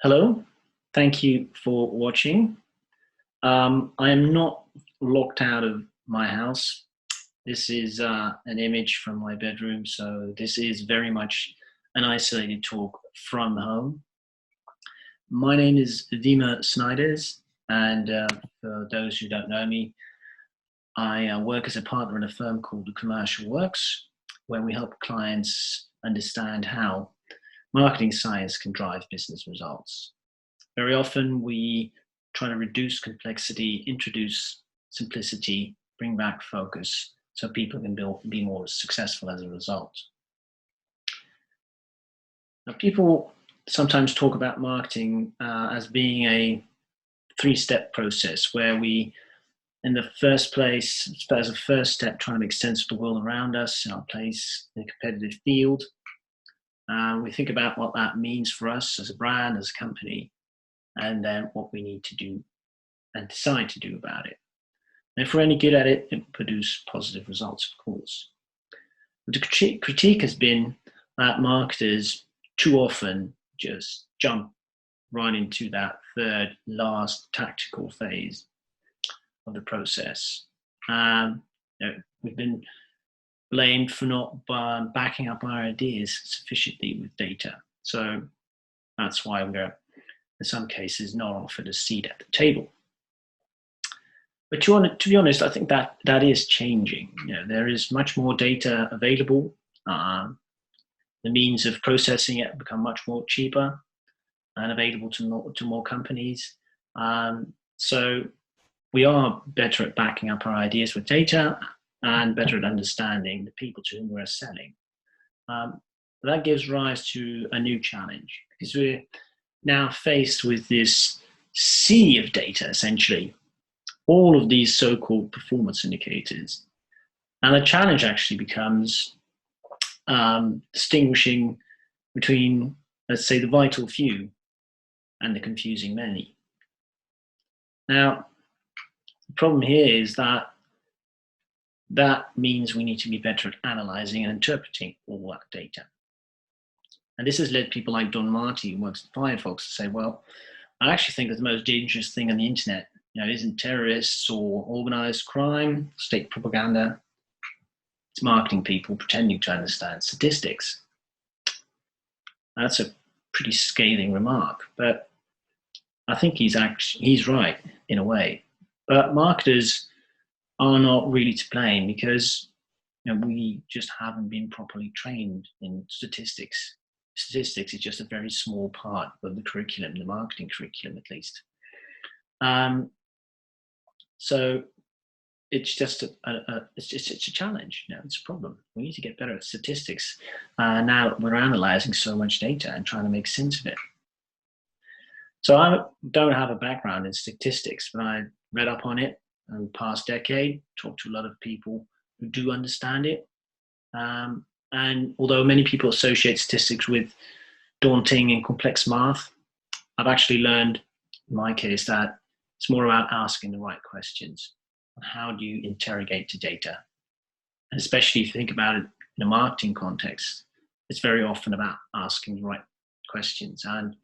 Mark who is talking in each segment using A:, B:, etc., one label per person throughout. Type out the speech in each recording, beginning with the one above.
A: Hello, thank you for watching. I am not locked out of my house. This is an image from my bedroom, so this is very much an isolated talk from home. My name is Wiemer Snijders, and for those who don't know me, I work as a partner in a firm called Commercial Works, where we help clients understand how marketing science can drive business results. Very often we try to reduce complexity, introduce simplicity, bring back focus so people can be more successful as a result. Now, people sometimes talk about marketing as being a three-step process where we, in the first place, as a first step, try to make sense of the world around us, in our place in a competitive field. We think about what that means for us as a brand, as a company, and then what we need to do and decide to do about it. And if we're any good at it, it will produce positive results, of course. But the critique has been that marketers too often just jump right into that third, last tactical phase of the process. We've been blamed for not backing up our ideas sufficiently with data. So that's why we're, in some cases, not offered a seat at the table. But to be honest, I think that is changing. There is much more data available. The means of processing it become much more cheaper and available to more companies. So we are better at backing up our ideas with data and better at understanding the people to whom we're selling. That gives rise to a new challenge because we're now faced with this sea of data, essentially, all of these so-called performance indicators. And the challenge actually becomes distinguishing between, let's say, the vital few and the confusing many. Now, the problem here is that means we need to be better at analyzing and interpreting all that data. And this has led people like Don Marty, who works at Firefox, to say, well, I actually think that the most dangerous thing on the internet isn't terrorists or organized crime, state propaganda. It's marketing people pretending to understand statistics. That's a pretty scathing remark, but I think he's right in a way. But marketers are not really to blame because we just haven't been properly trained in statistics. Statistics is just a very small part of the curriculum, the marketing curriculum at least. So it's just it's a challenge. It's a problem. We need to get better at statistics. Now that we're analyzing so much data and trying to make sense of it. So I don't have a background in statistics, but I read up on it in the past decade, talked to a lot of people who do understand it. And although many people associate statistics with daunting and complex math, I've actually learned, in my case, that it's more about asking the right questions. How do you interrogate the data? And especially if you think about it in a marketing context, it's very often about asking the right questions. And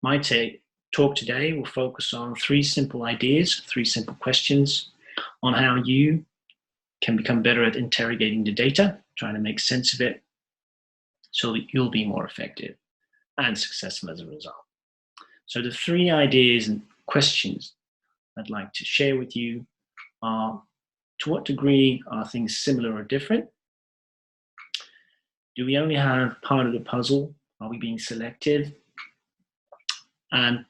A: my talk today will focus on three simple ideas, three simple questions on how you can become better at interrogating the data, trying to make sense of it, so that you'll be more effective and successful as a result. So the three ideas and questions I'd like to share with you are: to what degree are things similar or different? Do we only have part of the puzzle? Are we being selective? And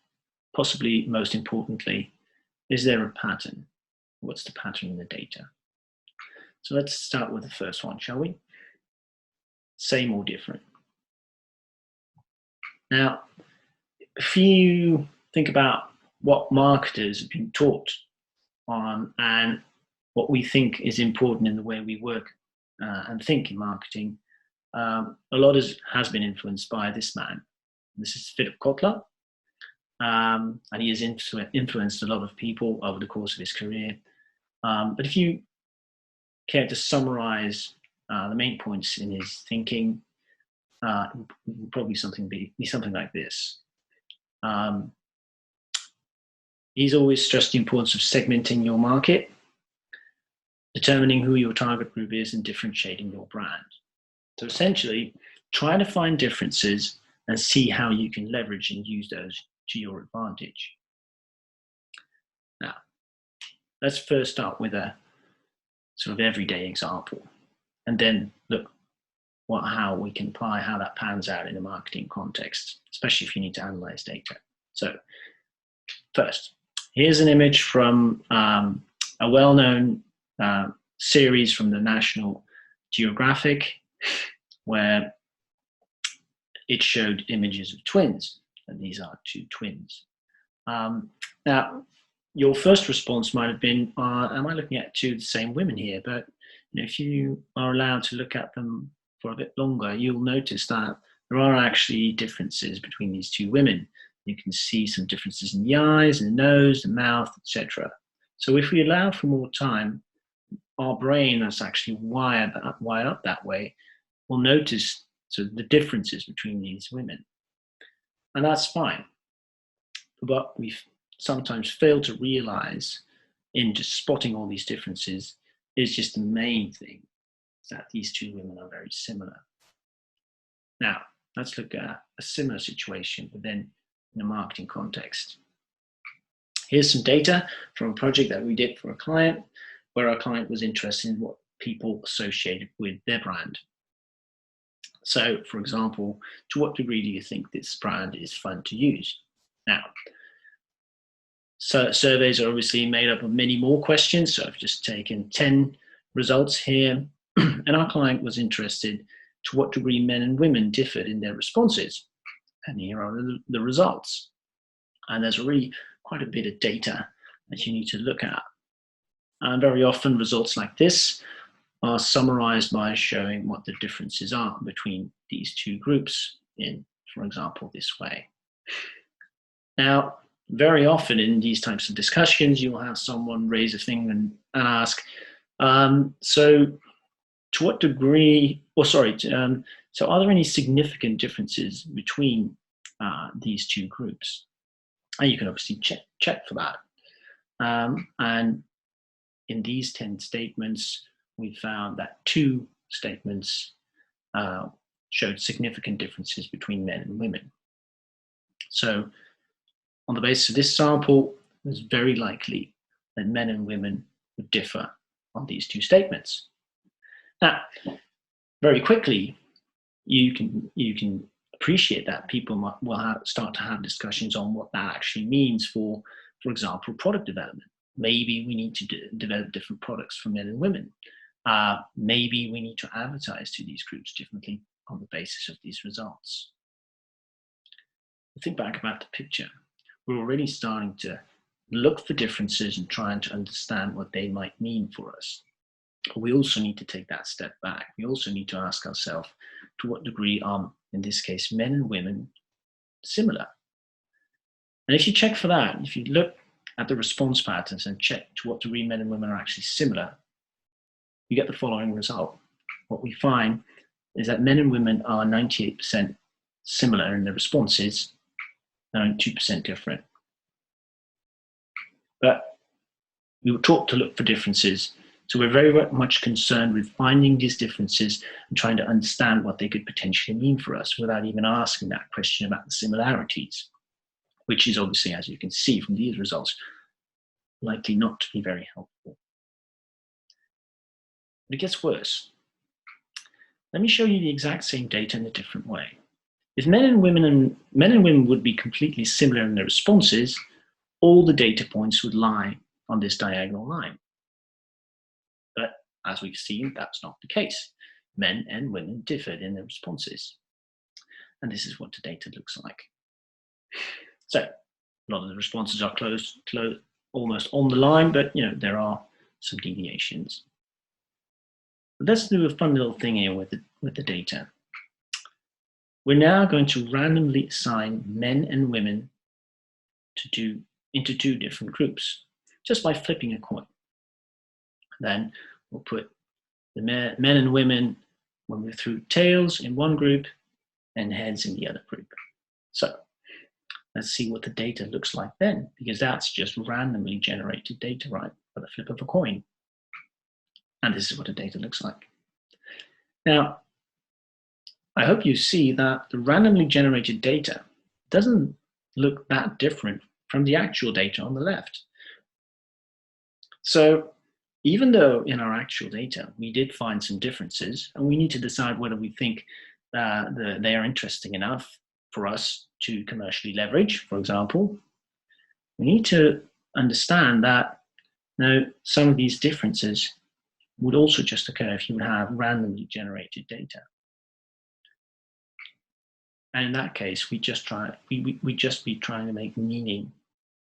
A: possibly most importantly, is there a pattern? What's the pattern in the data? So let's start with the first one, shall we? Same or different? Now, if you think about what marketers have been taught on and what we think is important in the way we work and think in marketing, a lot has been influenced by this man. This is Philip Kotler, and he has influenced a lot of people over the course of his career. But if you care to summarize the main points in his thinking, it will probably be something like this. He's always stressed the importance of segmenting your market, determining who your target group is, and differentiating your brand. So essentially, try to find differences and see how you can leverage and use those to your advantage. Now, let's first start with a sort of everyday example, and then look how we can apply how that pans out in a marketing context, especially if you need to analyze data. So first, here's an image from a well-known series from the National Geographic, where it showed images of twins, and these are two twins. Now, your first response might have been, am I looking at two of the same women here? But if you are allowed to look at them for a bit longer, you'll notice that there are actually differences between these two women. You can see some differences in the eyes, in the nose, the mouth, etc. So if we allow for more time, our brain that's actually wired up that way will notice the differences between these women. And that's fine. But we sometimes fail to realize in just spotting all these differences is just the main thing, that these two women are very similar. Now, let's look at a similar situation, but then in a marketing context. Here's some data from a project that we did for a client, where our client was interested in what people associated with their brand. So, for example, to what degree do you think this brand is fun to use? Now, so surveys are obviously made up of many more questions, so I've just taken 10 results here, and our client was interested to what degree men and women differed in their responses. And here are the results. And there's really quite a bit of data that you need to look at. And very often results like this are summarized by showing what the differences are between these two groups in, for example, this way. Now, very often in these types of discussions, you'll have someone raise a finger and ask, so to what degree, so are there any significant differences between these two groups? And you can obviously check for that. And in these 10 statements, we found that 2 statements showed significant differences between men and women. So on the basis of this sample, it was very likely that men and women would differ on these 2 statements. Now, very quickly, you can appreciate that people will start to have discussions on what that actually means for example, product development. Maybe we need to develop different products for men and women. Maybe we need to advertise to these groups differently on the basis of these results. Think back about the picture. We're already starting to look for differences and trying to understand what they might mean for us. We also need to take that step back. We also need to ask ourselves, to what degree are, in this case, men and women similar? And if you check for that, if you look at the response patterns and check to what degree men and women are actually similar, you get the following result. What we find is that men and women are 98% similar in their responses, and only 2% different. But we were taught to look for differences, so we're very much concerned with finding these differences and trying to understand what they could potentially mean for us without even asking that question about the similarities, which is obviously, as you can see from these results, likely not to be very helpful. But it gets worse. Let me show you the exact same data in a different way. If men and women would be completely similar in their responses, all the data points would lie on this diagonal line. But as we've seen, that's not the case. Men and women differed in their responses. And this is what the data looks like. So a lot of the responses are close, almost on the line, but there are some deviations. But let's do a fun little thing here with the data. We're now going to randomly assign men and women into 2 different groups, just by flipping a coin. Then we'll put the men and women, when we're through, tails in one group and heads in the other group. So Let's see what the data looks like then, because that's just randomly generated data, right, by the flip of a coin. And this is what the data looks like. Now, I hope you see that the randomly generated data doesn't look that different from the actual data on the left. So even though in our actual data, we did find some differences, and we need to decide whether we think they are interesting enough for us to commercially leverage, for example, we need to understand that some of these differences would also just occur if you would have randomly generated data. And in that case, we just be trying to make meaning,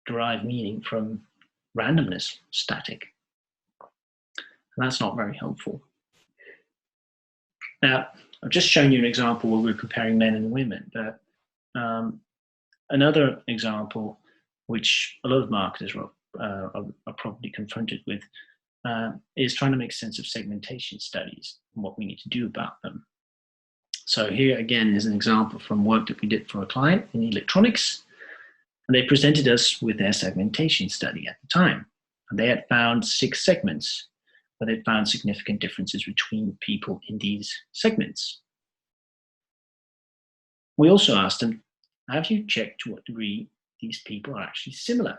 A: derive meaning from randomness, static. And that's not very helpful. Now, I've just shown you an example where we're comparing men and women, but another example, which a lot of marketers are probably confronted with, is trying to make sense of segmentation studies and what we need to do about them. So here again is an example from work that we did for a client in electronics, and they presented us with their segmentation study at the time. And they had found 6 segments, but they found significant differences between people in these segments. We also asked them, have you checked to what degree these people are actually similar?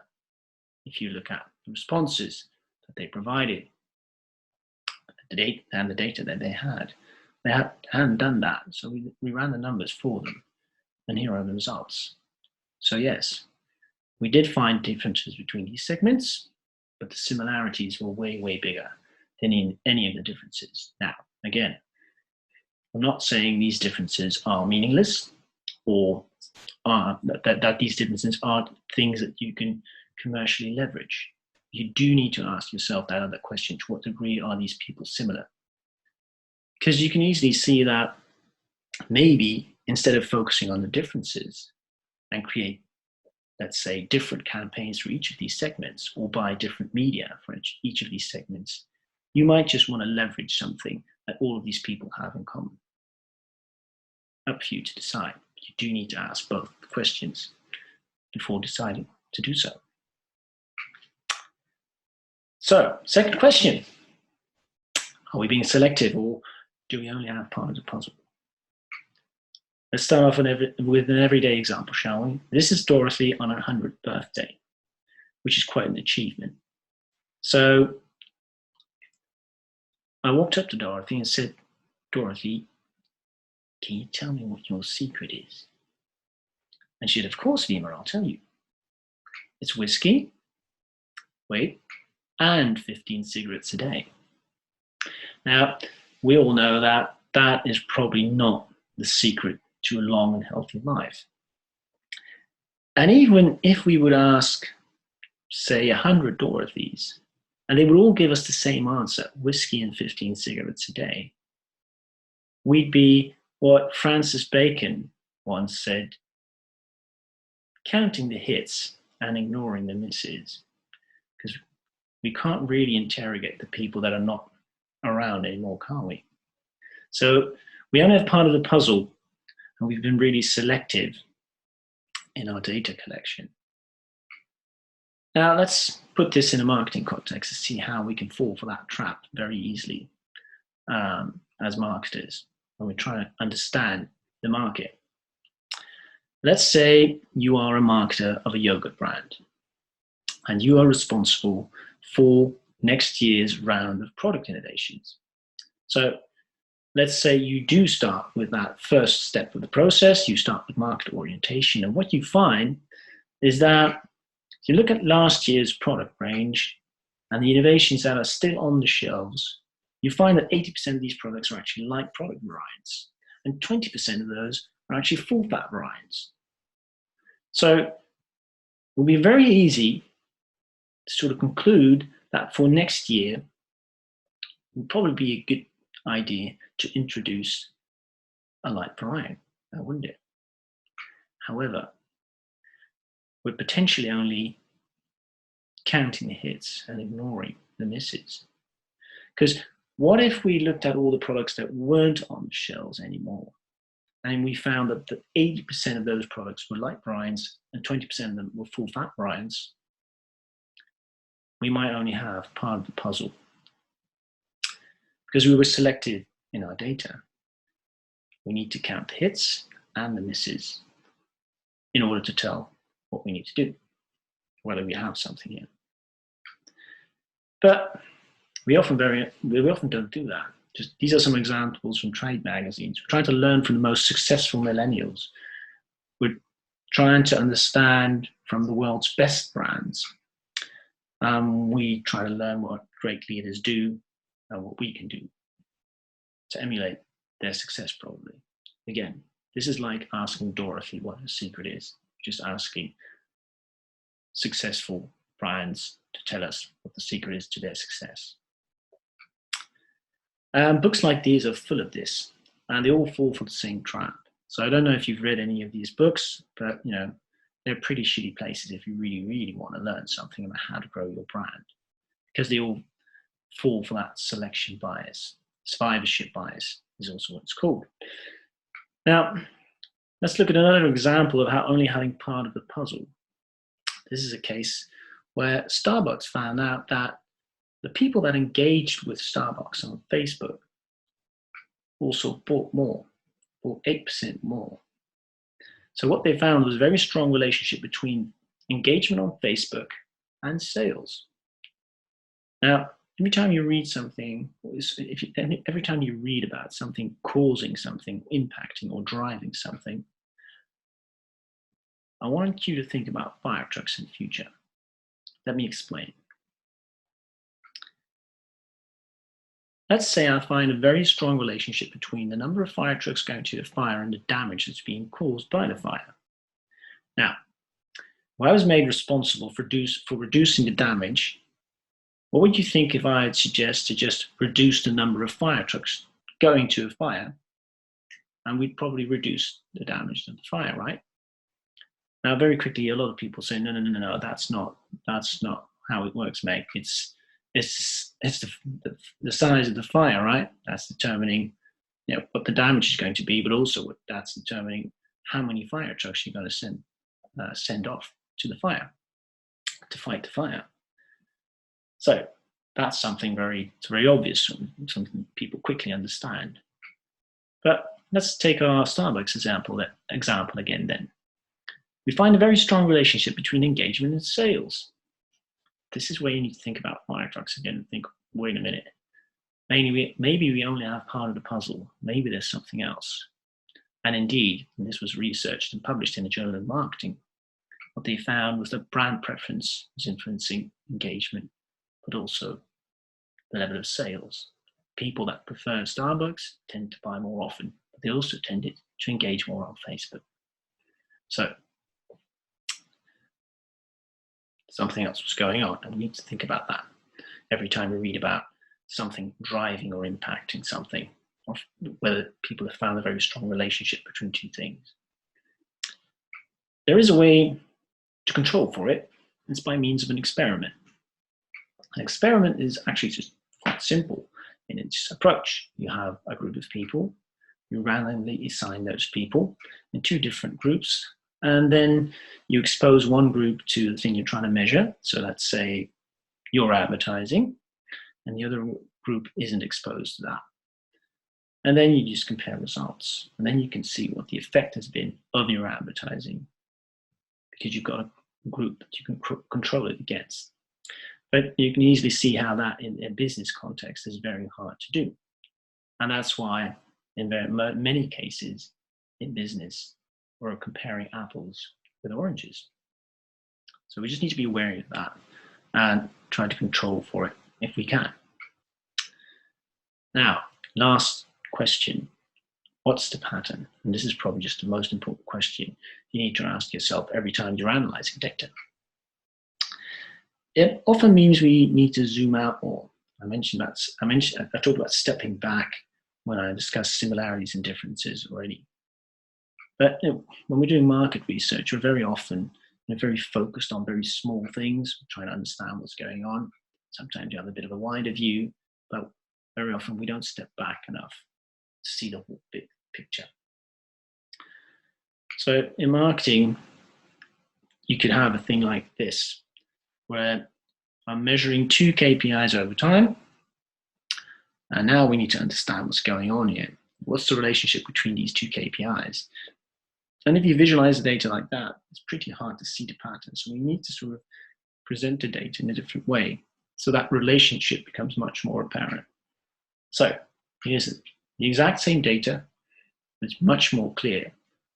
A: If you look at the responses that they provided, the data and the data that they hadn't done that. So we ran the numbers for them, and here are the results. So yes, we did find differences between these segments, but the similarities were way, way bigger than in any of the differences. Now, again, I'm not saying these differences are meaningless or that these differences are things that you can commercially leverage. You do need to ask yourself that other question: to what degree are these people similar? Because you can easily see that maybe instead of focusing on the differences and create, let's say, different campaigns for each of these segments, or buy different media for each of these segments, you might just want to leverage something that all of these people have in common. Up for you to decide. You do need to ask both questions before deciding to do so. So, second question: are we being selective, or do we only have part of the puzzle? Let's start off with an everyday example, shall we? This is Dorothy on her 100th birthday, which is quite an achievement. So I walked up to Dorothy and said, "Dorothy, can you tell me what your secret is?" And she said, "Of course, Wiemer, I'll tell you. It's whiskey, wait, and 15 cigarettes a day." Now, we all know that that is probably not the secret to a long and healthy life. And even if we would ask, say, 100 Dorothys, and they would all give us the same answer, whiskey and 15 cigarettes a day, we'd be what Francis Bacon once said: counting the hits and ignoring the misses. Because we can't really interrogate the people that are not around anymore, can't we? So we only have part of the puzzle, and we've been really selective in our data collection. Now let's put this in a marketing context to see how we can fall for that trap very easily as marketers when we try to understand the market. Let's say you are a marketer of a yogurt brand, and you are responsible for next year's round of product innovations. So let's say you do start with that first step of the process. You start with market orientation, and what you find is that if you look at last year's product range and the innovations that are still on the shelves, you find that 80% of these products are actually light product variants, and 20% of those are actually full fat variants. So it will be very easy to sort of conclude that for next year, it would probably be a good idea to introduce a light variant, wouldn't it? However, we're potentially only counting the hits and ignoring the misses. Because what if we looked at all the products that weren't on the shelves anymore, And we found that 80% of those products were light brines and 20% of them were full fat brines. We might only have part of the puzzle because we were selective in our data. We need to count the hits and the misses in order to tell what we need to do, whether we have something here. But we often don't do that. These are some examples from trade magazines. We're trying to learn from the most successful millennials. We're trying to understand from the world's best brands. We try to learn what great leaders do and what we can do to emulate their success, probably. Again, this is like asking Dorothy what her secret is, just asking successful brands to tell us what the secret is to their success. Books like these are full of this, and they all fall for the same trap. So I don't know if you've read any of these books, but they're pretty shitty places if you really, really want to learn something about how to grow your brand, because they all fall for that selection bias. Survivorship bias is also what it's called. Now, let's look at another example of how only having part of the puzzle. This is a case where Starbucks found out that the people that engaged with Starbucks on Facebook also bought 8% more. So what they found was a very strong relationship between engagement on Facebook and sales. Now, every time you read something, every time you read about something causing something, impacting or driving something, I want you to think about fire trucks in the future. Let me explain. Let's say I find a very strong relationship between the number of fire trucks going to the fire and the damage that's being caused by the fire. Now, if I was made responsible for reducing the damage, what would you think if I'd suggest to just reduce the number of fire trucks going to a fire, and we'd probably reduce the damage of the fire, right? Now, very quickly, a lot of people say, no, that's not how it works, mate. It's the size of the fire, right? That's determining what the damage is going to be, but also that's determining how many fire trucks you're going to send off to the fire to fight the fire. So that's something it's very obvious, something people quickly understand. But let's take our Starbucks example again then. We find a very strong relationship between engagement and sales. This is where you need to think about fire trucks again and think, wait a minute, maybe we only have part of the puzzle. Maybe there's something else. And indeed, and this was researched and published in the Journal of Marketing, what they found was that brand preference was influencing engagement, but also the level of sales. People that prefer Starbucks tend to buy more often, but they also tended to engage more on Facebook. So something else was going on, and we need to think about that every time we read about something driving or impacting something, or whether people have found a very strong relationship between two things. There is a way to control for it. It's by means of an experiment. An experiment is actually just quite simple in its approach. You have a group of people, you randomly assign those people in two different groups, and then you expose one group to the thing you're trying to measure. So let's say your advertising, and the other group isn't exposed to that. And then you just compare results, and then you can see what the effect has been of your advertising, because you've got a group that you can control it against. But you can easily see how that in a business context is very hard to do. And that's why in many cases in business, we're comparing apples with oranges. So we just need to be aware of that and try to control for it if we can. Now, last question. What's the pattern? And this is probably just the most important question you need to ask yourself every time you're analyzing data. It often means we need to zoom out more. I talked about stepping back when I discussed similarities and differences already. But when we're doing market research, we're very often very focused on very small things, trying to understand what's going on. Sometimes you have a bit of a wider view, but very often we don't step back enough to see the whole big picture. So in marketing, you could have a thing like this, where I'm measuring 2 KPIs over time, and now we need to understand what's going on here. What's the relationship between these 2 KPIs? And if you visualize the data like that, it's pretty hard to see the pattern. So we need to sort of present the data in a different way, so that relationship becomes much more apparent. So here's the exact same data, but it's much more clear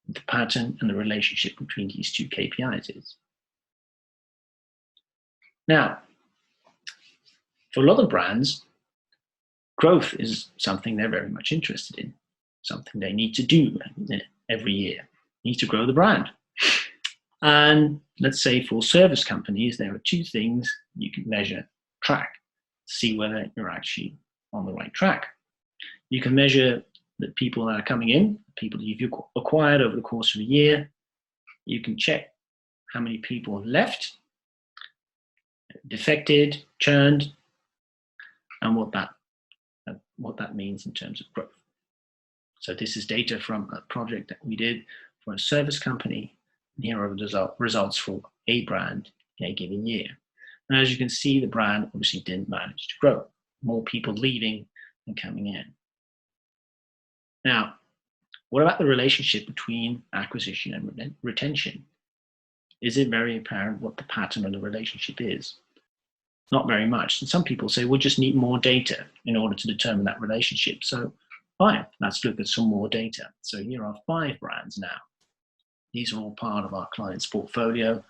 A: what the pattern and the relationship between these 2 KPIs is. Now, for a lot of brands, growth is something they're very much interested in, something they need to do every year. Need to grow the brand. And let's say for service companies, there are 2 things you can measure, track, see whether you're actually on the right track. You can measure the people that are coming in, people you've acquired over the course of a year. You can check how many people have left, defected, churned, and what that means in terms of growth. So this is data from a project that we did for a service company. And here are the results for a brand in a given year. And as you can see, the brand obviously didn't manage to grow. More people leaving than coming in. Now, what about the relationship between acquisition and retention? Is it very apparent what the pattern of the relationship is? Not very much. And some people say, we'll just need more data in order to determine that relationship. So fine, let's look at some more data. So here are 5 brands now. These are all part of our client's portfolio.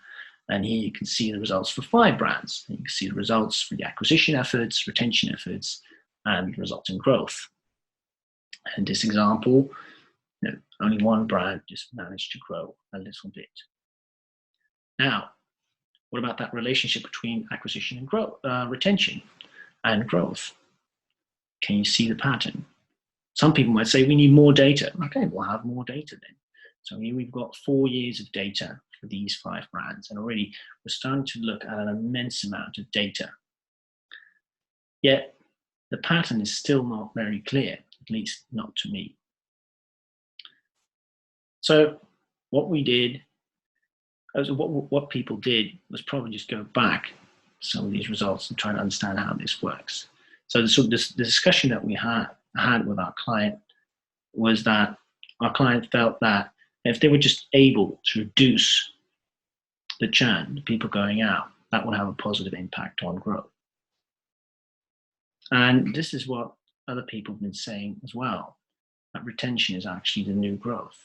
A: And here you can see the results for 5 brands. You can see the results for the acquisition efforts, retention efforts, and resulting growth. In this example, only 1 brand just managed to grow a little bit. Now, what about that relationship between acquisition and growth, retention and growth? Can you see the pattern? Some people might say we need more data. Okay, we'll have more data then. So here we've got 4 years of data for these 5 brands, and already we're starting to look at an immense amount of data. Yet the pattern is still not very clear, at least not to me. So what we did, what people did was probably just go back some of these results and try to understand how this works. So the discussion that we had with our client was that our client felt that if they were just able to reduce the churn, the people going out, that would have a positive impact on growth. And this is what other people have been saying as well, that retention is actually the new growth.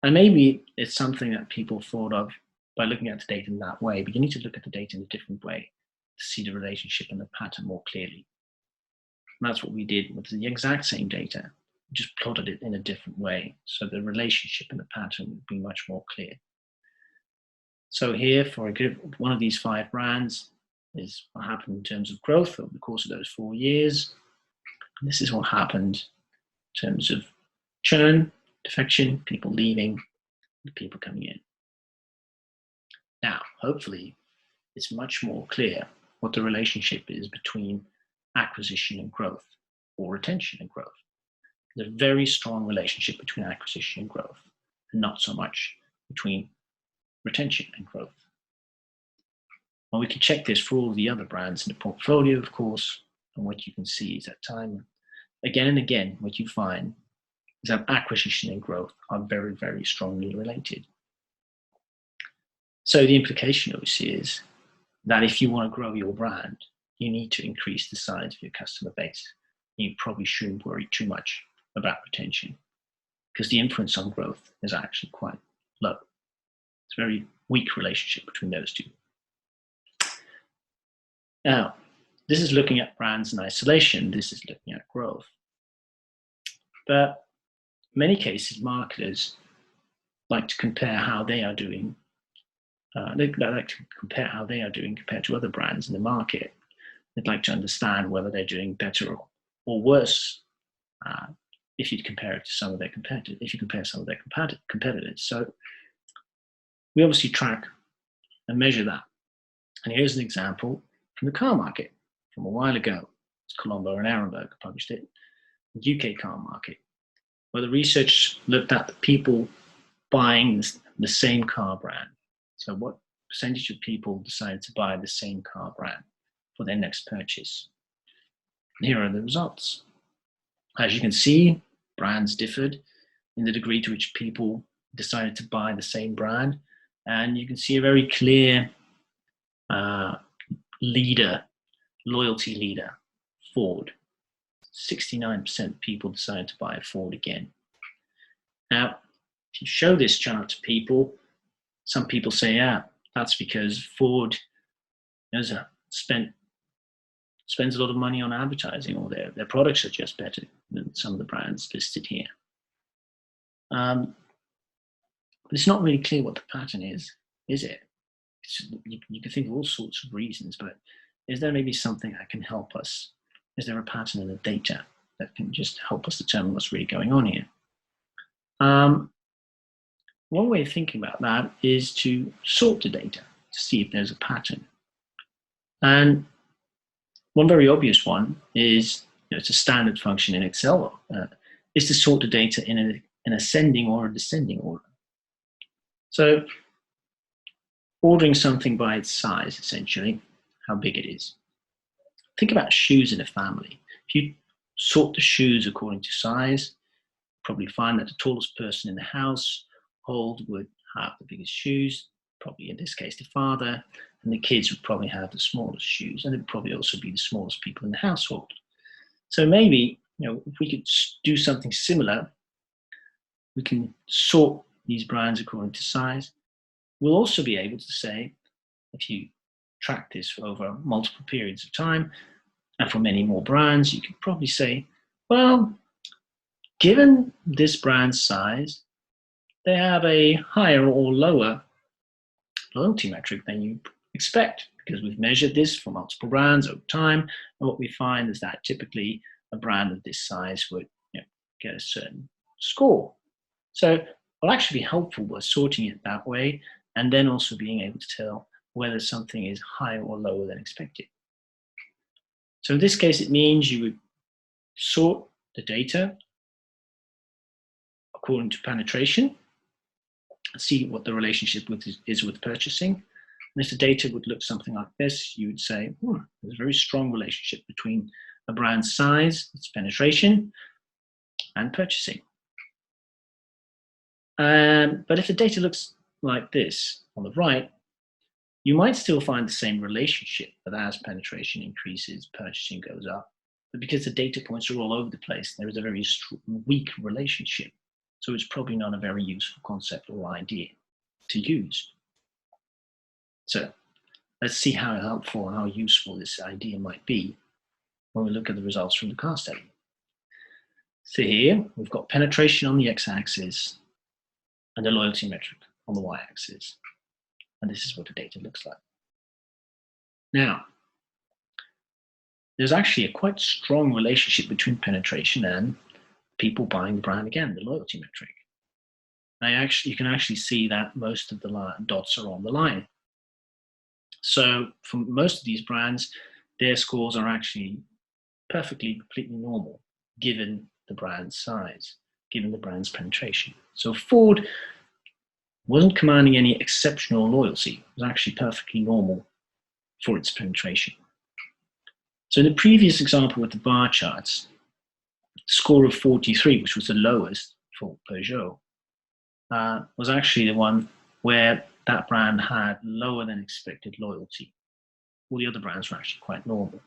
A: And maybe it's something that people thought of by looking at the data in that way, but you need to look at the data in a different way to see the relationship and the pattern more clearly. And that's what we did with the exact same data, just plotted it in a different way, so the relationship and the pattern would be much more clear. So here, for one of these 5 brands, is what happened in terms of growth over the course of those 4 years. And this is what happened in terms of churn, defection, people leaving, and people coming in. Now, hopefully, it's much more clear what the relationship is between acquisition and growth, or retention and growth. There's a very strong relationship between acquisition and growth, and not so much between retention and growth. And we can check this for all the other brands in the portfolio, of course, and what you can see is that time, again and again, what you find is that acquisition and growth are very, very strongly related. So the implication, obviously, is that if you want to grow your brand, you need to increase the size of your customer base. You probably shouldn't worry too much about retention, because the influence on growth is actually quite low. It's a very weak relationship between those 2. Now, this is looking at brands in isolation. This is looking at growth. But in many cases, marketers like to compare how they are doing. They like to compare how they are doing compared to other brands in the market. They'd like to understand whether they're doing better or worse if you compare it to some of their competitors. If you compare some of their competitors, so we obviously track and measure that. And here's an example from the car market from a while ago. It's Colombo and Ehrenberg published it. The UK car market. Well, the research looked at the people buying the same car brand. So what percentage of people decided to buy the same car brand for their next purchase? And here are the results. As you can see, brands differed in the degree to which people decided to buy the same brand. And you can see a very clear loyalty leader, Ford. 69% of people decided to buy a Ford again. Now, if you show this chart to people, some people say, yeah, that's because Ford spends a lot of money on advertising, or their products are just better than some of the brands listed here. But it's not really clear what the pattern is it? You can think of all sorts of reasons, but is there maybe something that can help us? Is there a pattern in the data that can just help us determine what's really going on here? One way of thinking about that is to sort the data to see if there's a pattern. And one very obvious one is, it's a standard function in Excel, is to sort the data in an ascending or a descending order. So ordering something by its size, essentially, how big it is. Think about shoes in a family. If you sort the shoes according to size, you'll probably find that the tallest person in the household would have the biggest shoes, probably in this case the father, and the kids would probably have the smallest shoes, and it would probably also be the smallest people in the household. So maybe, if we could do something similar, we can sort these brands according to size. We'll also be able to say, if you track this over multiple periods of time, and for many more brands, you could probably say, well, given this brand's size, they have a higher or lower loyalty metric than you expect, because we've measured this for multiple brands over time, and what we find is that typically a brand of this size would get a certain score. So it'll actually be helpful by sorting it that way, and then also being able to tell whether something is higher or lower than expected. So in this case, it means you would sort the data according to penetration, see what the relationship is with purchasing. And if the data would look something like this, you would say, there's a very strong relationship between a brand's size, its penetration, and purchasing. But if the data looks like this on the right, you might still find the same relationship, but as penetration increases, purchasing goes up. But because the data points are all over the place, there is a very weak relationship. So it's probably not a very useful concept or idea to use. So let's see how helpful and how useful this idea might be when we look at the results from the car study. So here we've got penetration on the x-axis and the loyalty metric on the y-axis. And this is what the data looks like. Now, there's actually a quite strong relationship between penetration and people buying the brand again, the loyalty metric. You can actually see that most of the dots are on the line. So for most of these brands, their scores are actually completely normal, given the brand's size, given the brand's penetration. So Ford wasn't commanding any exceptional loyalty. It was actually perfectly normal for its penetration. So in the previous example with the bar charts, the score of 43, which was the lowest for Berger, was actually the one where that brand had lower than expected loyalty. All the other brands were actually quite normal.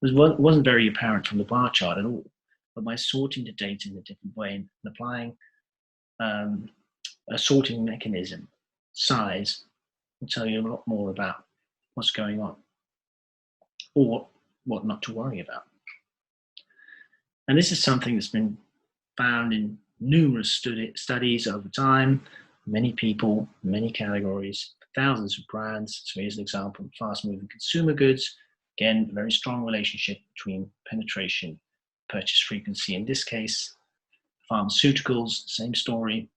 A: It wasn't very apparent from the bar chart at all, but by sorting the data in a different way and applying a sorting mechanism, size, will tell you a lot more about what's going on or what not to worry about. And this is something that's been found in numerous studies over time, many people, many categories, thousands of brands. So here's an example of fast-moving consumer goods. Again, a very strong relationship between penetration, purchase frequency. In this case, pharmaceuticals, same story.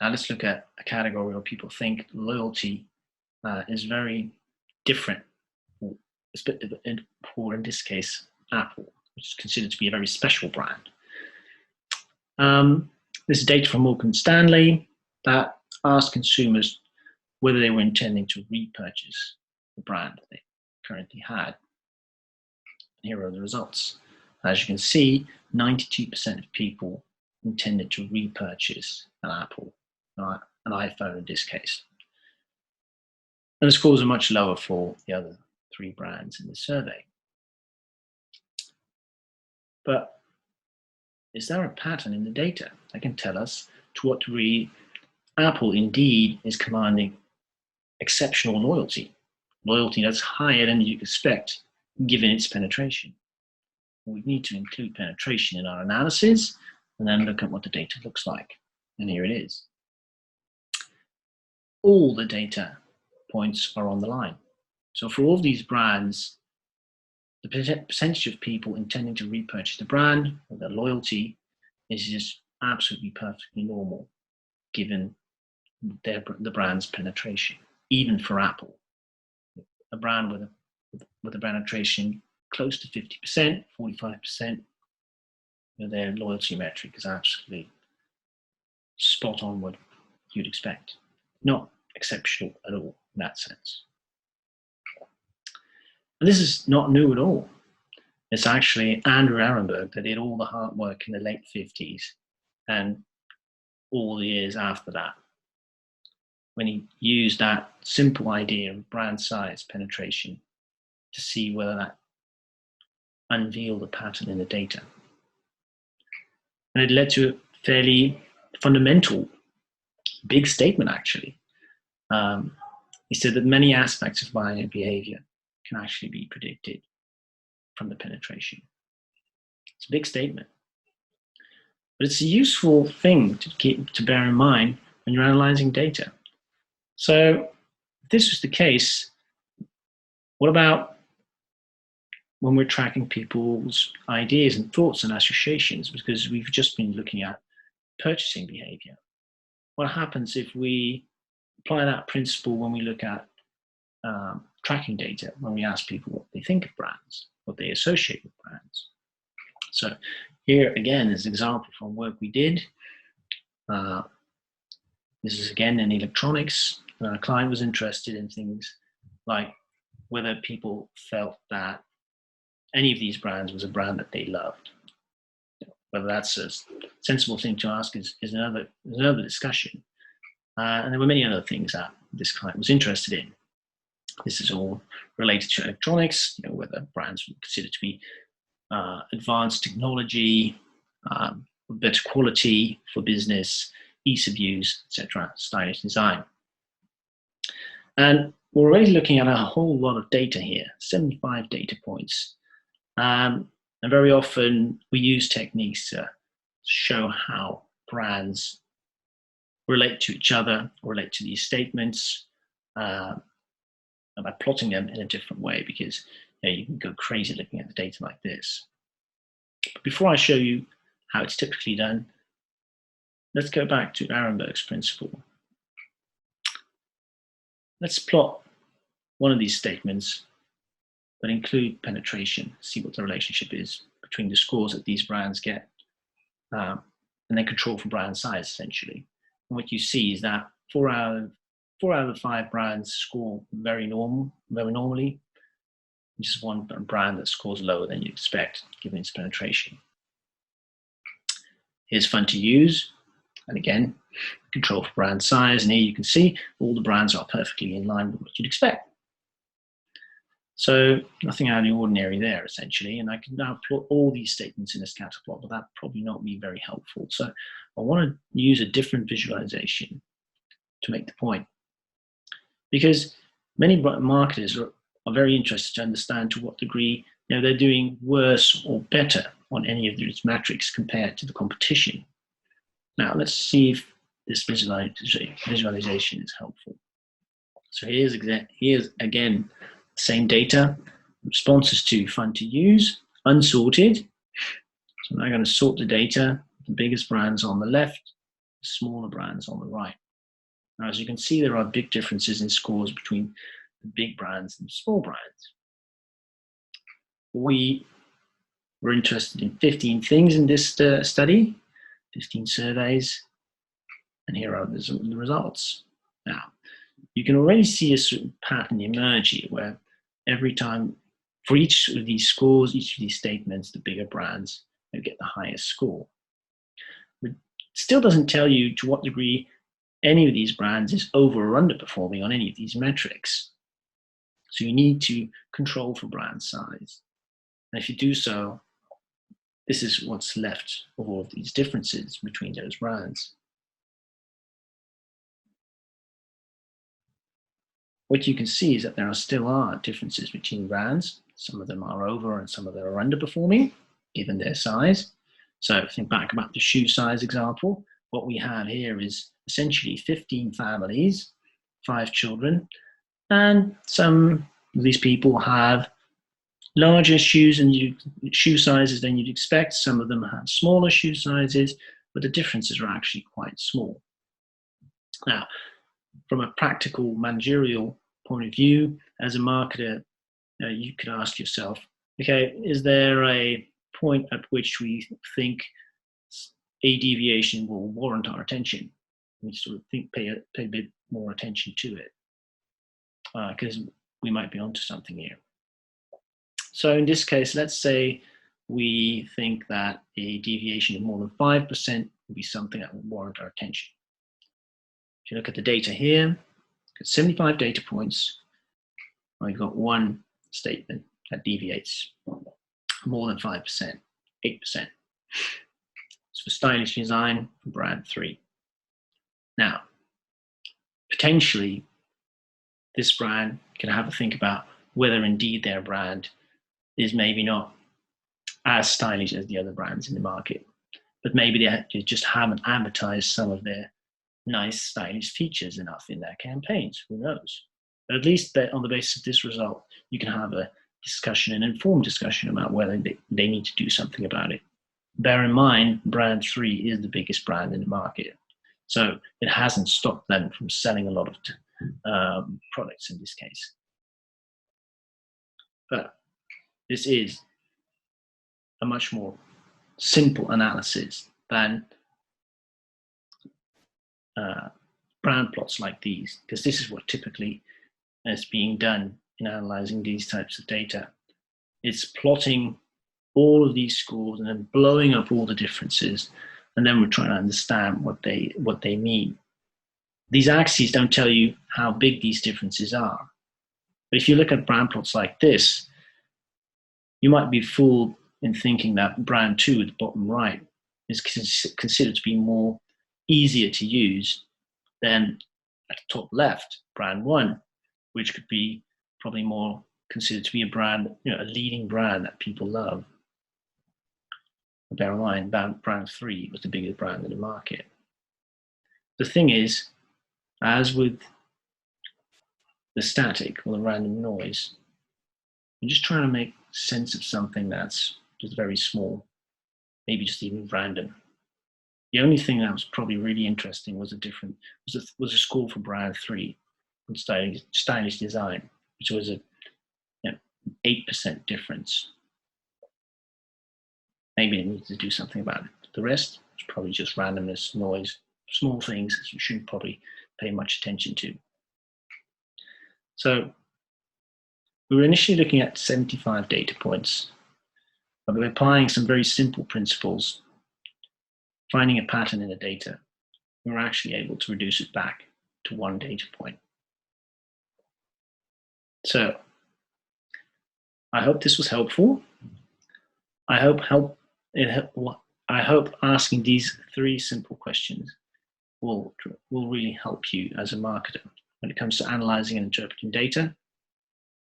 A: Now let's look at a category where people think loyalty is very different, or in this case, Apple, which is considered to be a very special brand. This is data from Morgan Stanley that asked consumers whether they were intending to repurchase the brand that they currently had. Here are the results. As you can see, 92% of people intended to repurchase an Apple, an iPhone in this case. And the scores are much lower for the other 3 brands in the survey. But is there a pattern in the data that can tell us to what degree Apple indeed is commanding exceptional loyalty that's higher than you'd expect given its penetration? We need to include penetration in our analysis and then look at what the data looks like. And here it is. All the data points are on the line. So for all of these brands, the percentage of people intending to repurchase the brand or their loyalty is just absolutely perfectly normal given the brand's penetration. Even for Apple, a brand with a penetration close to 50%, 45%, their loyalty metric is absolutely spot on what you'd expect. Not exceptional at all in that sense. And this is not new at all. It's actually Andrew Ehrenberg that did all the hard work in the late 50s and all the years after that, when he used that simple idea of brand size penetration to see whether that unveiled a pattern in the data. And it led to a fairly fundamental, big statement, actually. He said that many aspects of buying behavior can actually be predicted from the penetration. It's a big statement. But it's a useful thing to bear in mind when you're analyzing data. So if this was the case, what about when we're tracking people's ideas and thoughts and associations? Because we've just been looking at purchasing behavior. What happens if we apply that principle when we look at tracking data, when we ask people what they think of brands, what they associate with brands? So here again is an example from work we did. This is again in electronics. Our client was interested in things like whether people felt that any of these brands was a brand that they loved. Whether that's a sensible thing to ask is another discussion. And there were many other things that this client was interested in. This is all related to electronics, whether brands were considered to be advanced technology, better quality for business, ease of use, etc., stylish design. And we're already looking at a whole lot of data here, 75 data points. And very often we use techniques to show how brands relate to each other, relate to these statements, by plotting them in a different way, because you can go crazy looking at the data like this. But before I show you how it's typically done, let's go back to Ehrenberg's principle. Let's plot one of these statements, but include penetration, see what the relationship is between the scores that these brands get, and then control for brand size, essentially. And what you see is that 4 out of 5 brands score very normally. Just one brand that scores lower than you expect, given its penetration. Here's fun to use. And again, control for brand size. And here you can see all the brands are perfectly in line with what you'd expect. So nothing out of the ordinary there, essentially. And I can now plot all these statements in a scatter plot, but that probably not be very helpful. So I want to use a different visualization to make the point. Because many marketers are very interested to understand to what degree they're doing worse or better on any of these metrics compared to the competition. Now let's see if this visualization is helpful. So here's again the same data, responses to fun to use, unsorted. So I'm going to sort the data, the biggest brands on the left, the smaller brands on the right. Now, as you can see, there are big differences in scores between the big brands and the small brands. We were interested in 15 things in this study, 15 surveys, and here are the results. Now, you can already see a certain pattern emerge here where every time, for each of these scores, each of these statements, the bigger brands will get the highest score. But it still doesn't tell you to what degree any of these brands is over or underperforming on any of these metrics. So you need to control for brand size. And if you do so, this is what's left of all of these differences between those brands. What you can see is that there still are differences between brands. Some of them are over and some of them are underperforming, given their size. So think back about the shoe size example. What we have here is essentially 15 families, 5 children, and some of these people have larger shoes and shoe sizes than you'd expect. Some of them have smaller shoe sizes, but the differences are actually quite small. Now, from a practical managerial point of view, as a marketer, you could ask yourself, okay, is there a point at which we think a deviation will warrant our attention? We sort of pay a bit more attention to it, because we might be onto something here. So in this case, let's say we think that a deviation of more than 5% would be something that would warrant our attention. If you look at the data here, got 75 data points. I've got one statement that deviates more than 5%, 8%. It's for stylish design for brand 3. Now, potentially, this brand can have a think about whether indeed their brand is maybe not as stylish as the other brands in the market, but maybe they just haven't advertised some of their nice stylish features enough in their campaigns. Who knows? But at least on the basis of this result, you can have a discussion, an informed discussion about whether they need to do something about it. Bear in mind, brand 3 is the biggest brand in the market. So it hasn't stopped them from selling a lot of products in this case. But this is a much more simple analysis than brand plots like these, because this is what typically is being done in analyzing these types of data. It's plotting all of these scores and then blowing up all the differences, and then we're trying to understand what they mean. These axes don't tell you how big these differences are. But if you look at brand plots like this, you might be fooled in thinking that brand 2 at the bottom right is considered to be more easier to use than at the top left, brand 1, which could be probably more considered to be a brand, a leading brand that people love. But bear in mind, brand 3 was the biggest brand in the market. The thing is, as with the static or the random noise, you're just trying to make sense of something that's just very small, maybe just even random. The only thing that was probably really interesting was a score for brand 3 on stylish design, which was a 8% difference. Maybe they need to do something about it. The rest is probably just randomness, noise, small things that you shouldn't probably pay much attention to. So we were initially looking at 75 data points, but we're applying some very simple principles, finding a pattern in the data. We were actually able to reduce it back to 1 data point. So I hope this was helpful. I hope asking these 3 simple questions will really help you as a marketer when it comes to analyzing and interpreting data.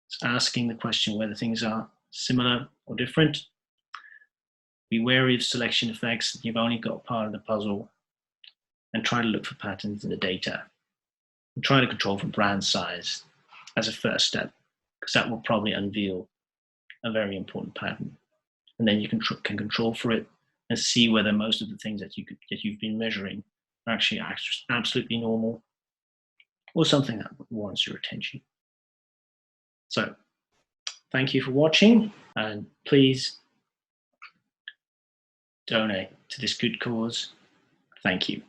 A: It's asking the question whether things are similar or different. Be wary of selection effects. You've only got part of the puzzle, and try to look for patterns in the data. And try to control for brand size as a first step, because that will probably unveil a very important pattern. And then you can control for it and see whether most of the things that you've been measuring are actually absolutely normal or something that warrants your attention. So thank you for watching, and please donate to this good cause Thank you.